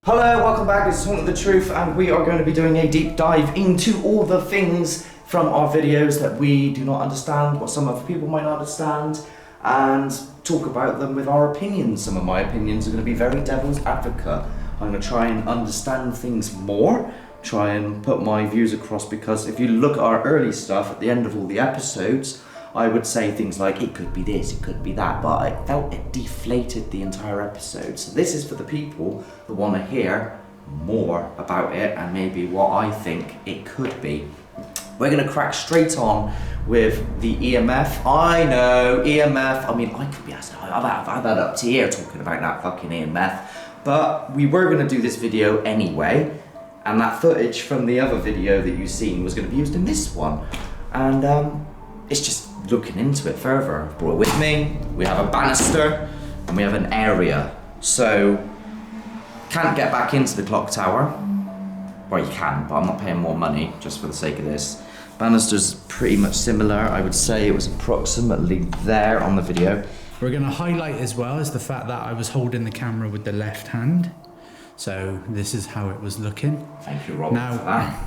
Hello, welcome back, it's Haunted the Truth, and we are going to be doing a deep dive into all the things from our videos that we do not understand, what some other people might not understand, and talk about them with our opinions. Some of my opinions are going to be very devil's advocate. I'm going to try and understand things more, try and put my views across, because if you look at our early stuff at the end of all the episodes, I would say things like, it could be this, it could be that, but I felt it deflated the entire episode. So this is for the people that want to hear more about it and maybe what I think it could be. We're going to crack straight on with the EMF. I know, EMF, I mean, I could be asked, I've had that up to here talking about that fucking EMF, but we were going to do this video anyway, and that footage from the other video that you've seen was going to be used in this one. And it's just looking into it further. I've brought it with me. We have a banister and we have an area. So, can't get back into the clock tower. Well, you can, but I'm not paying more money just for the sake of this. Banister's pretty much similar. I would say it was approximately there on the video. We're going to highlight as well is the fact that I was holding the camera with the left hand. So this is how it was looking. Thank you, Robin, for that.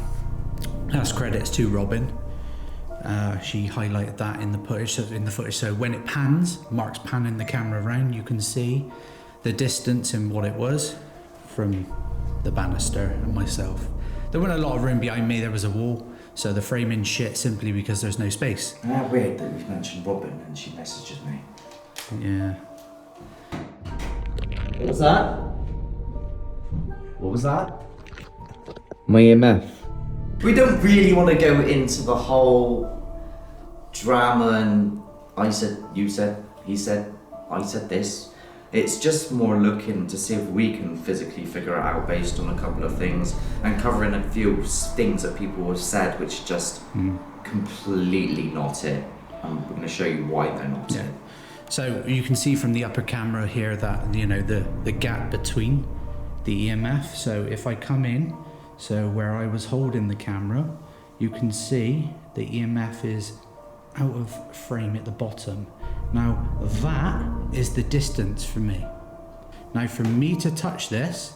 That's credits to Robin. She highlighted that in the footage. So when it pans, Mark's panning the camera around, you can see the distance and what it was from the banister and myself. There wasn't a lot of room behind me, there was a wall, so the framing shit simply because there's no space. Weird that we've mentioned Robin and she messages me. Yeah. What was that? What was that? My EMF. We don't really want to go into the whole drama and I said, you said, he said, I said this. It's just more looking to see if we can physically figure it out based on a couple of things and covering a few things that people have said which just completely not it. And we're going to show you why they're not it. So you can see from the upper camera here that, you know, the gap between the EMF. So if I come in, so where I was holding the camera, you can see the EMF is out of frame at the bottom. Now that is the distance for me. Now for me to touch this,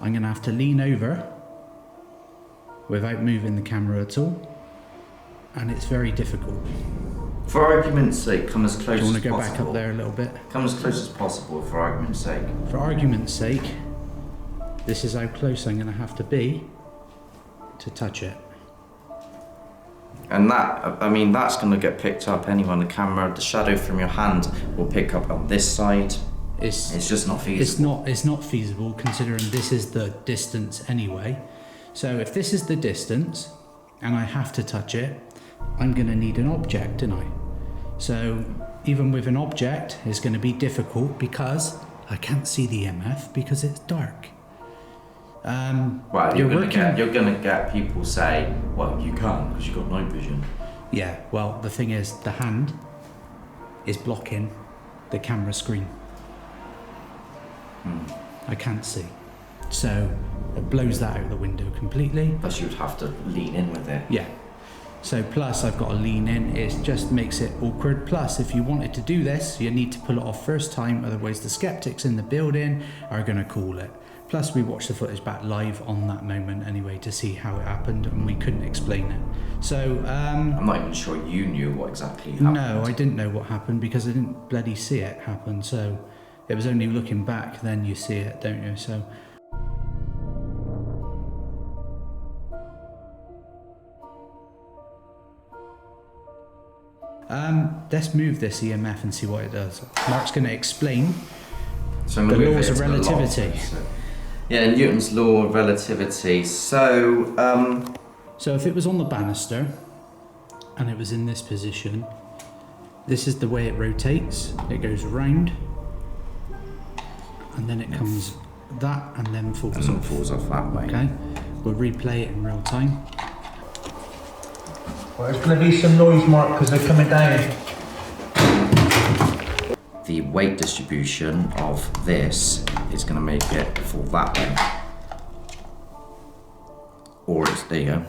I'm gonna have to lean over without moving the camera at all. And it's very difficult. For argument's sake, come as close as possible. Do you want to go back up there a little bit? Come as close as possible for argument's sake. For argument's sake, this is how close I'm going to have to be to touch it. And that, I mean, that's going to get picked up anyway on the camera. The shadow from your hand will pick up on this side. It's just not feasible. It's not feasible considering this is the distance anyway. So if this is the distance and I have to touch it, I'm going to need an object, don't I? So even with an object, it's going to be difficult because I can't see the EMF because it's dark. Well, you're gonna get people say, well, you can't because you've got night vision. Yeah, well, the thing is, the hand is blocking the camera screen. I can't see. So it blows that out the window completely. Plus you'd have to lean in with it. Yeah. So plus I've got to lean in, it just makes it awkward. Plus if you wanted to do this, you need to pull it off first time, otherwise the skeptics in the building are going to call it. Plus we watched the footage back live on that moment anyway to see how it happened and we couldn't explain it. So I'm not even sure you knew what exactly happened. No, I didn't know what happened because I didn't bloody see it happen. So it was only looking back then you see it, don't you? So let's move this EMF and see what it does. Mark's going to explain the laws of relativity. Yeah, Newton's law of relativity. So if it was on the banister and it was in this position, this is the way it rotates. It goes round and then it comes that and then falls off. And falls off that way. Okay, we'll replay it in real time. Well, there's going to be some noise, Mark, because they're coming down. The weight distribution of this is going to make it fall that way. Or there you go.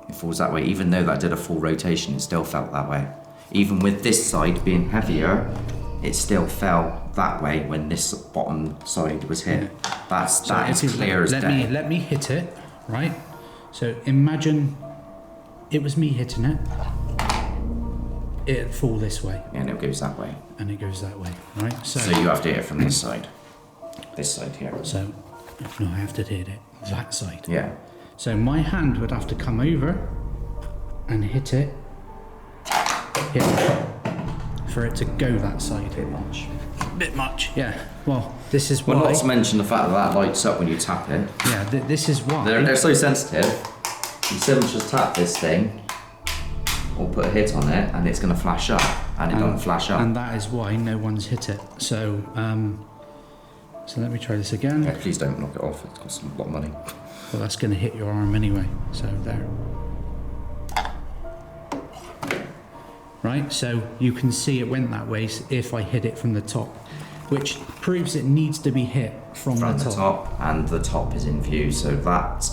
It falls that way. Even though that did a full rotation, it still felt that way. Even with this side being heavier, it still fell that way when this bottom side was hit. That is clear as day. Let me hit it, right? So imagine it was me hitting it. It'd fall this way. And it goes that way. And it goes that way, right? So you have to hit it from this side. This side here. So, no, I have to hit it that side. Yeah. So my hand would have to come over and hit it for it to go that side. Bit much, yeah. Well, this is why. Well, not to mention the fact that that lights up when you tap it. Yeah, this is why. They're so sensitive. You simply just tap this thing, or put a hit on it, and it's going to flash up, and it doesn't flash up. And that is why no one's hit it. So, so let me try this again. Yeah, please don't knock it off. It costs a lot of money. Well, that's going to hit your arm anyway. So there. Right, so you can see it went that way if I hit it from the top, which proves it needs to be hit from the top. And the top is in view, so that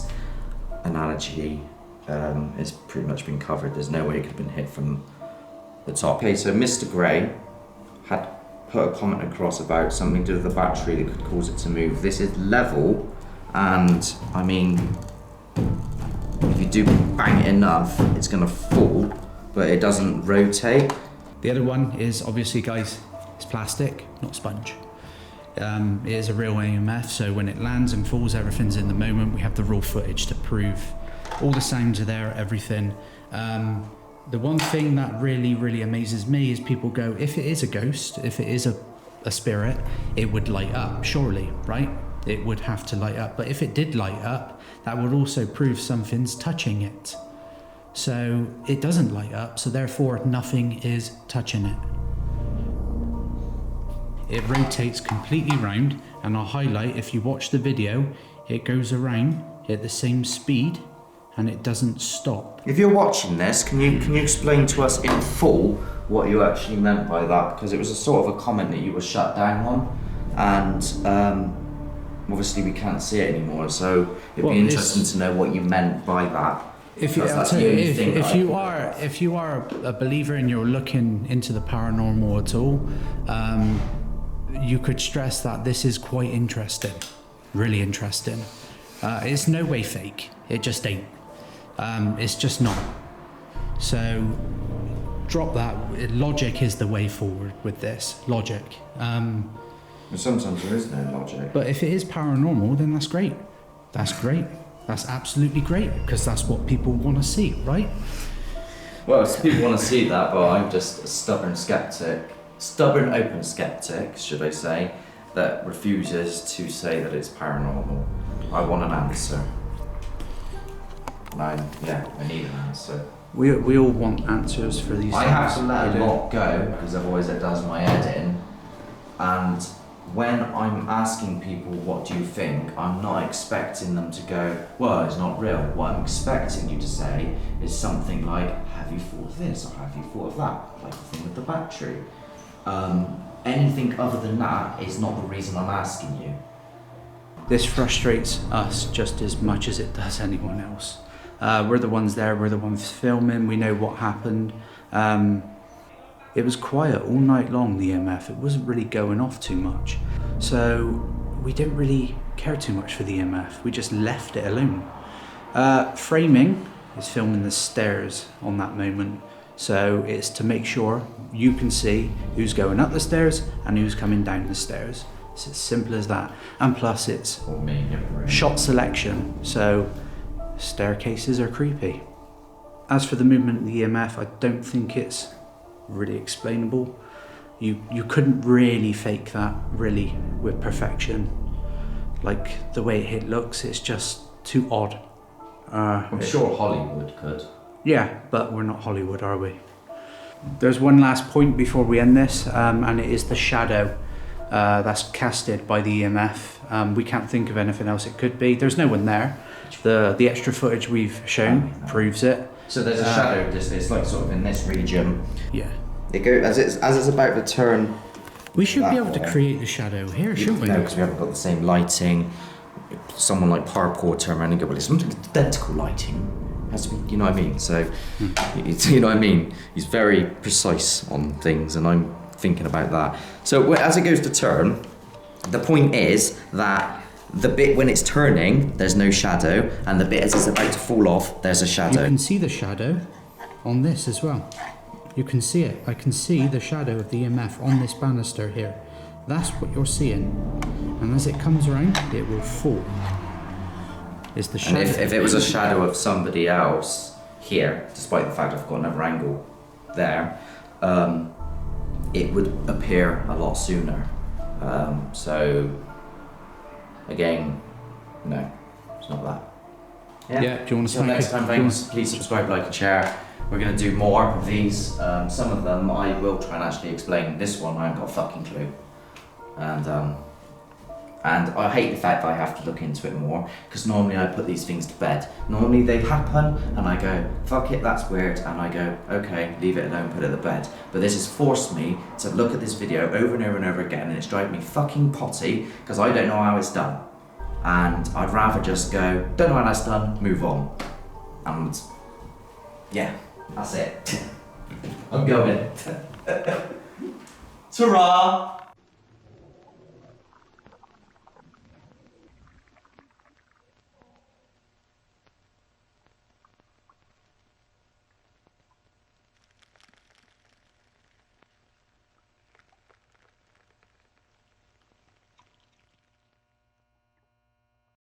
analogy has pretty much been covered. There's no way it could have been hit from the top. Okay, so Mr. Gray had put a comment across about something to do with the battery that could cause it to move. This is level, and I mean, if you do bang it enough, it's going to fall, but it doesn't rotate. The other one is obviously, guys, it's plastic, not sponge. It is a real EMF, so when it lands and falls, everything's in the moment. We have the raw footage to prove all the sounds are there, everything. The one thing that really, really amazes me is people go, if it is a ghost, if it is a spirit, it would light up, surely, right? It would have to light up. But if it did light up, that would also prove something's touching it. So it doesn't light up, so therefore nothing is touching it. It rotates completely round, and I'll highlight, if you watch the video, it goes around at the same speed and it doesn't stop. If you're watching this, can you explain to us in full what you actually meant by that? Because it was a sort of a comment that you were shut down on, and obviously we can't see it anymore, so it'd be interesting to know what you meant by that. If you are a believer and you're looking into the paranormal at all, you could stress that this is quite interesting, really interesting. It's no way fake, it just ain't. It's just not. So drop that. Logic is the way forward with this. Logic. Sometimes there is no logic. But if it is paranormal, then that's great. That's great. That's absolutely great, because that's what people want to see, right? Well, people want to see that, but I'm just a stubborn open skeptic, should I say, that refuses to say that it's paranormal. I want an answer. I need an answer. We all want answers for these things. I have to let a lot go, because otherwise it does my head in. And when I'm asking people, what do you think, I'm not expecting them to go, well, it's not real. What I'm expecting you to say is something like, have you thought of this, or have you thought of that? Like the thing with the battery. Anything other than that is not the reason I'm asking you. This frustrates us just as much as it does anyone else. We're the ones there, we're the ones filming, we know what happened. It was quiet all night long, the EMF. It wasn't really going off too much. So we didn't really care too much for the EMF. We just left it alone. Framing is filming the stairs on that moment. So it's to make sure you can see who's going up the stairs and who's coming down the stairs. It's as simple as that. And plus it's shot selection. So staircases are creepy. As for the movement of the EMF, I don't think it's really explainable. You couldn't really fake that really with perfection. Like the way it looks, it's just too odd. I'm sure Hollywood could. Yeah, but we're not Hollywood, are we? There's one last point before we end this, and it is the shadow that's casted by the EMF. We can't think of anything else it could be. There's no one there. The extra footage we've shown proves it. So there's a shadow. It's like sort of in this region. Yeah. It goes as it's about to turn. We should be able to create a shadow here, shouldn't we? No, because we haven't got the same lighting. Someone like Parkour turn around and go, well, it's not identical lighting. It has to be, you know what I mean? So, you know what I mean? He's very precise on things, and I'm thinking about that. So as it goes to turn, the point is that the bit when it's turning, there's no shadow, and the bit as it's about to fall off, there's a shadow. You can see the shadow on this as well. You can see it. I can see the shadow of the EMF on this banister here. That's what you're seeing. And as it comes around, it will fall. It's the shadow. And if it was a shadow of somebody else here, despite the fact I've got another angle there, it would appear a lot sooner. So again, no, it's not that. Yeah, do you want to Until next time, thanks. Please subscribe, like, and share. We're going to do more of these. Some of them I will try and actually explain. This one I haven't got a fucking clue. And I hate the fact that I have to look into it more, because normally I put these things to bed. Normally they happen and I go, fuck it, that's weird, and I go, okay, leave it alone, put it to bed. But this has forced me to look at this video over and over and over again, and it's driving me fucking potty, because I don't know how it's done. And I'd rather just go, don't know how that's done, move on. And yeah, that's it. I'm going. Ta-ra!